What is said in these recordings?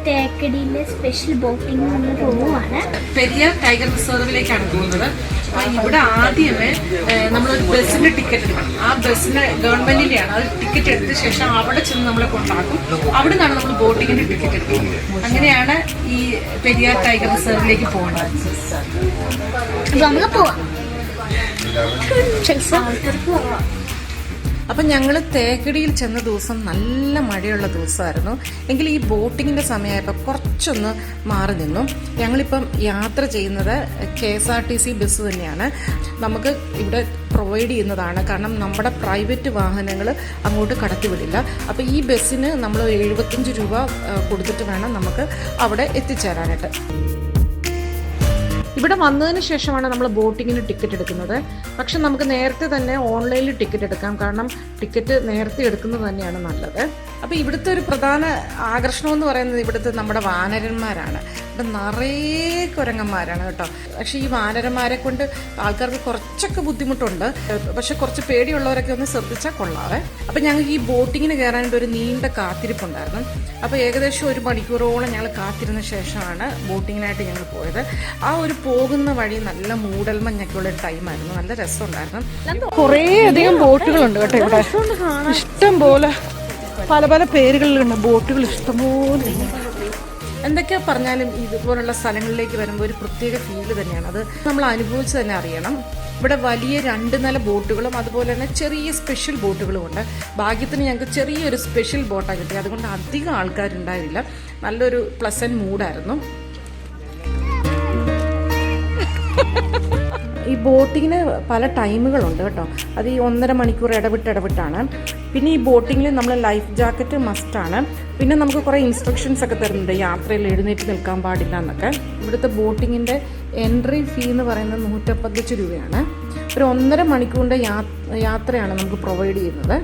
തേക്കടിയിലെ special boating പോവുകയാണ്. Periyar tiger റിസർവിലേക്കാണ് പോകുന്നത്. അപ്പൊ ഇവിടെ ആദ്യമേ നമ്മളൊരു ബസ്സിന്റെ ടിക്കറ്റ് എടുക്കണം. ആ ബസ്സിന് ഗവൺമെന്റിന്റെയാണ്. അത് ടിക്കറ്റ് എടുത്ത ശേഷം അവിടെ ചെന്ന് നമ്മളെ കൊണ്ടാക്കും. അവിടെ നിന്നാണ് നമ്മൾ ബോട്ടിങ്ങിന്റെ ടിക്കറ്റ് എടുക്കുന്നത്. അങ്ങനെയാണ് ഈ പെരിയാർ ടൈഗർ റിസർവിലേക്ക് പോകുന്നത്. നമുക്ക് പോവാം. അപ്പം ഞങ്ങൾ തേക്കടിയിൽ ചെന്ന ദിവസം നല്ല മഴയുള്ള ദിവസമായിരുന്നു. എങ്കിൽ ഈ ബോട്ടിങ്ങിൻ്റെ സമയമായപ്പോൾ കുറച്ചൊന്ന് മാറി നിന്നു. ഞങ്ങളിപ്പം യാത്ര ചെയ്യുന്നത് KSRTC ബസ് തന്നെയാണ്. നമുക്ക് ഇവിടെ പ്രൊവൈഡ് ചെയ്യുന്നതാണ്. കാരണം നമ്മുടെ പ്രൈവറ്റ് വാഹനങ്ങൾ അങ്ങോട്ട് കടത്തിവിടില്ല. അപ്പോൾ ഈ ബസ്സിന് നമ്മൾ 75 രൂപ കൊടുത്തിട്ട് വേണം നമുക്ക് അവിടെ എത്തിച്ചേരാനായിട്ട്. ഇവിടെ വന്നതിന് ശേഷമാണ് നമ്മൾ ബോട്ടിങ്ങിന് ടിക്കറ്റ് എടുക്കുന്നത്. പക്ഷെ നമുക്ക് നേരത്തെ തന്നെ ഓൺലൈനിൽ ടിക്കറ്റ് എടുക്കാം. കാരണം ടിക്കറ്റ് നേരത്തെ എടുക്കുന്നത് തന്നെയാണ് നല്ലത്. അപ്പോൾ ഇവിടുത്തെ ഒരു പ്രധാന ആകർഷണം എന്ന് പറയുന്നത് ഇവിടുത്തെ നമ്മുടെ വാനരന്മാരാണ്. ഇവിടെ നിറയെ കുരങ്ങന്മാരാണ് കേട്ടോ. പക്ഷെ ഈ വാനരന്മാരെ കൊണ്ട് ആൾക്കാർക്ക് കുറച്ചൊക്കെ ബുദ്ധിമുട്ടുണ്ട്. പക്ഷെ കുറച്ച് പേടിയുള്ളവരൊക്കെ ഒന്ന് ശ്രദ്ധിച്ചാൽ കൊള്ളാവേ. അപ്പം ഞങ്ങൾക്ക് ഈ ബോട്ടിങ്ങിന് കയറാനായിട്ട് ഒരു നീണ്ട കാത്തിരിപ്പുണ്ടായിരുന്നു. അപ്പോൾ ഏകദേശം 1 മണിക്കൂറോളം ഞങ്ങൾ കാത്തിരുന്ന ശേഷമാണ് ബോട്ടിങ്ങിനായിട്ട് ഞങ്ങൾ പോയത്. ആ ഒരു പോകുന്ന വഴി നല്ല മൂടൽമഞ്ഞൊക്കെയുള്ള ഒരു ടൈമായിരുന്നു. നല്ല രസമുണ്ടായിരുന്നു. കുറേ അധികം ബോട്ടുകളുണ്ട് കേട്ടോ ഇവിടെ. ഇഷ്ടം പോലെ പല പല പേരുകളിലുണ്ട് ബോട്ടുകൾ ഇഷ്ടംപോലെ. എന്തൊക്കെയാ പറഞ്ഞാലും ഇതുപോലുള്ള സ്ഥലങ്ങളിലേക്ക് വരുമ്പോൾ ഒരു പ്രത്യേക ഫീല് തന്നെയാണ്. അത് നമ്മൾ അനുഭവിച്ച് തന്നെ അറിയണം. ഇവിടെ വലിയ 2 നില ബോട്ടുകളും അതുപോലെ തന്നെ ചെറിയ സ്പെഷ്യൽ ബോട്ടുകളും ഉണ്ട്. ഭാഗ്യത്തിന് ഞങ്ങൾക്ക് ചെറിയൊരു സ്പെഷ്യൽ ബോട്ടാണ് കിട്ടിയത്. അതുകൊണ്ട് അധികം ആൾക്കാരുണ്ടായില്ല. നല്ലൊരു പ്ലസന്റ് മൂഡായിരുന്നു. ഈ ബോട്ടിങ്ങിന് പല ടൈമുകളുണ്ട് കേട്ടോ. അത് ഈ 1.5 മണിക്കൂർ ഇടവിട്ടാണ്. പിന്നെ ഈ ബോട്ടിങ്ങിൽ നമ്മൾ ലൈഫ് ജാക്കറ്റ് മസ്റ്റാണ്. പിന്നെ നമുക്ക് കുറേ ഇൻസ്ട്രക്ഷൻസ് ഒക്കെ തരുന്നുണ്ട്. യാത്രയിൽ എഴുന്നേറ്റ് നിൽക്കാൻ പാടില്ല എന്നൊക്കെ. ഇവിടുത്തെ ബോട്ടിങ്ങിൻ്റെ എൻട്രി ഫീ എന്ന് പറയുന്നത് 155 രൂപയാണ്. ഒരു 1.5 മണിക്കൂറിൻ്റെ യാത്രയാണ് നമുക്ക് പ്രൊവൈഡ് ചെയ്യുന്നത്.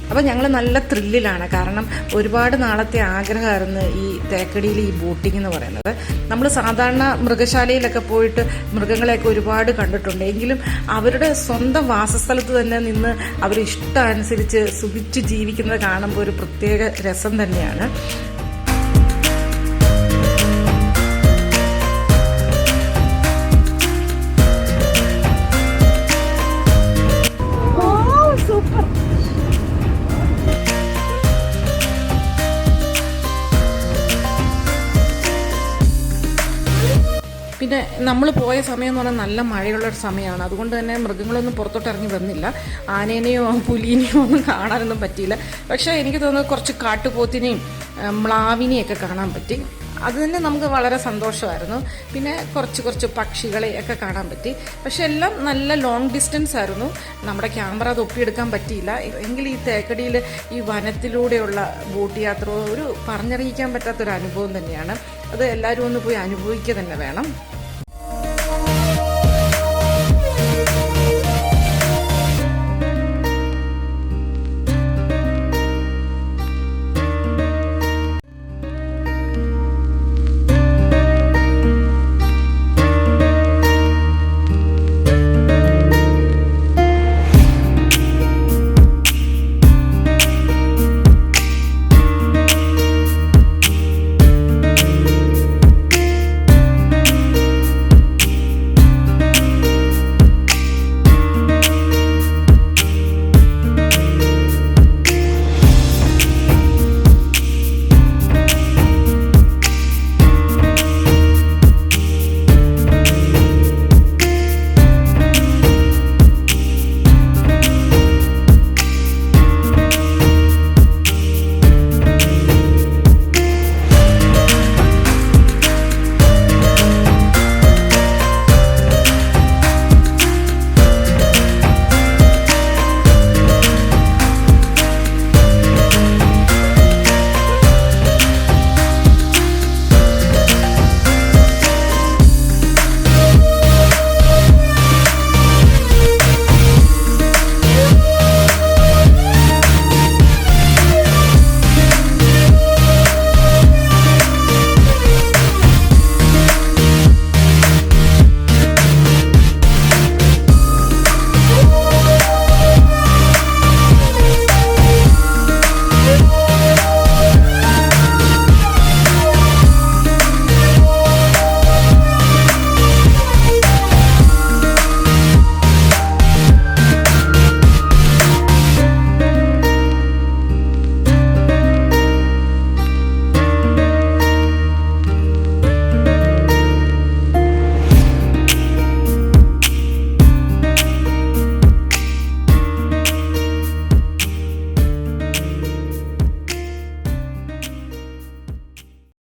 അപ്പോൾ ഞങ്ങൾ നല്ല ത്രില്ലിലാണ്. കാരണം ഒരുപാട് നാളത്തെ ആഗ്രഹമായിരുന്നു ഈ തേക്കടിയിൽ ഈ ബോട്ടിംഗ് എന്ന് പറയുന്നത്. നമ്മൾ സാധാരണ മൃഗശാലയിലൊക്കെ പോയിട്ട് മൃഗങ്ങളെയൊക്കെ ഒരുപാട് കണ്ടിട്ടുണ്ട്. എങ്കിലും അവരുടെ സ്വന്തം വാസസ്ഥലത്ത് തന്നെ നിന്ന് അവർ ഇഷ്ടമനുസരിച്ച് സുഖിച്ച് ജീവിക്കുന്നത് കാണുമ്പോൾ ഒരു പ്രത്യേക രസം തന്നെയാണ്. പിന്നെ നമ്മൾ പോയ സമയം എന്ന് പറഞ്ഞാൽ നല്ല മഴയുള്ളൊരു സമയമാണ്. അതുകൊണ്ട് തന്നെ മൃഗങ്ങളൊന്നും പുറത്തോട്ട് ഇറങ്ങി വന്നില്ല. ആനേനെയോ പുലിനെയോ ഒന്നും കാണാനൊന്നും പറ്റിയില്ല. പക്ഷേ എനിക്ക് തോന്നുന്നത് കുറച്ച് കാട്ടുപോത്തിനെയും മ്ലാവിനെയൊക്കെ കാണാൻ പറ്റി. അത് തന്നെ നമുക്ക് വളരെ സന്തോഷമായിരുന്നു. പിന്നെ കുറച്ച് പക്ഷികളെ ഒക്കെ കാണാൻ പറ്റി. പക്ഷെ എല്ലാം നല്ല ലോങ് ഡിസ്റ്റൻസ് ആയിരുന്നു. നമ്മുടെ ക്യാമറ അത് ഒപ്പിയെടുക്കാൻ പറ്റിയില്ല. എങ്കിൽ ഈ തേക്കടിയിൽ ഈ വനത്തിലൂടെയുള്ള ബോട്ട് യാത്ര ഒരു പറഞ്ഞറിയിക്കാൻ പറ്റാത്തൊരു അനുഭവം തന്നെയാണ്. അത് എല്ലാവരും ഒന്ന് പോയി അനുഭവിക്കുക തന്നെ വേണം.